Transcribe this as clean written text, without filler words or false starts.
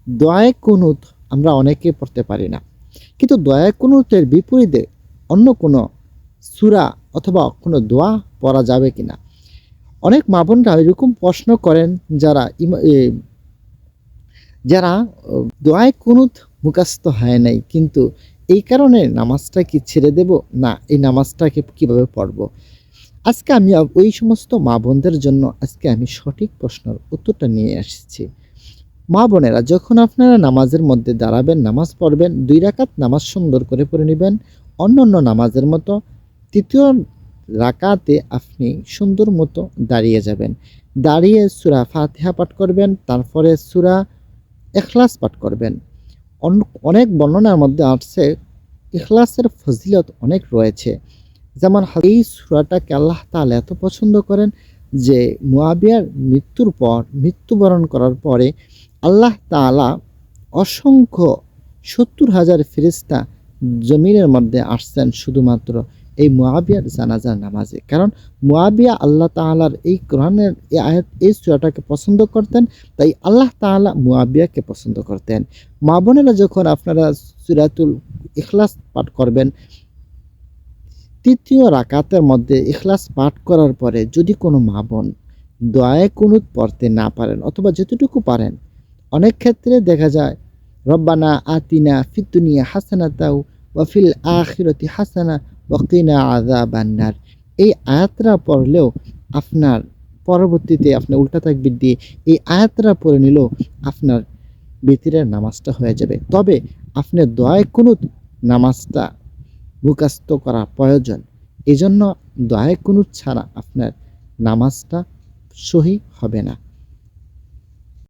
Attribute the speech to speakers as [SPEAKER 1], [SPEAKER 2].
[SPEAKER 1] দোয়ায়ে কুনুত আমরা অনেকে পড়তে পারি না, কিন্তু দোয়ায়ে কুনুতের বিপরীতে অন্য কোনো সূরা অথবা কোনো দোয়া পড়া যাবে কিনা? অনেক মা বোনরা এরকম প্রশ্ন করেন, যারা যারা দোয়ায়ে কুনুত মুখস্থ হয় নাই, কিন্তু এই কারণে নামাজটা কি ছেড়ে দেব? না, এই নামাজটাকে কিভাবে পড়ব? আজকে আমি ওই সমস্ত মা বোনদের জন্য আজকে আমি সঠিক প্রশ্নের উত্তরটা নিয়ে এসেছি। মা বোনেরা, যখন আপনারা নামাজের মধ্যে দাঁড়াবেন, নামাজ পড়বেন, ২ রাকাত নামাজ সুন্দর করে পড়ে নিবেন। অন্যান্য নামাজের মতো ৩য় রাকাতে আপনি সুন্দর মতো দাঁড়িয়ে যাবেন। দাঁড়িয়ে সূরা ফাতিহা পাঠ করবেন, তারপরে সূরা ইখলাস পাঠ করবেন। অনেক বর্ণনার মধ্যে আসছে ইখলাসের ফজিলত অনেক রয়েছে। যেমন এই সূরাটাকে আল্লাহ তাআলা এত পছন্দ করেন যে মুআবিয়ার মৃত্যুর পর, মৃত্যুবরণ করার পরে আল্লাহ তাআলা অসংখ্য ৭০,০০০ ফেরেশতা জমিনের মধ্যে আসছেন শুধুমাত্র এই মুআবিয়ার জানাজার নামাজে। কারণ মুআবিয়া আল্লাহ তাআলার এই কোরআনের এই আয়াত, এই সূরাটাকে পছন্দ করতেন, তাই আল্লাহ তাআলা মুআবিয়াকে পছন্দ করতেন। মা বোনেরা, যখন আপনারা সূরাতুল ইখলাস পাঠ করবেন, ৩য় রাকাতের মধ্যে ইখলাস পাঠ করার পরে যদি কোনো মা বোন দোয়ায়ে কুনুত পড়তে না পারেন অথবা যতটুকু পারেন, অনেক ক্ষেত্রে দেখা যায় রব্বানা আতিনা ফিদ দুনিয়া হাসানাতাও ওয়া ফিল আখিরাতি হাসানা ওয়া কিনা আযাবান্নার, এই আয়াতটা পড়লেও আপনার পরবর্তীতে আপনি উল্টা তাকবীর দিয়ে এই আয়াতটা পড়ে নিলেও আপনার বিতিরের নামাজটা হয়ে যাবে। তবে আপনি দোয়ায়ে কুনুত নামাজটা মুখস্থ করা প্রয়োজন। এজন্য দোয়ায়ে কুনুত ছাড়া আপনার নামাজটা সহি হবে না।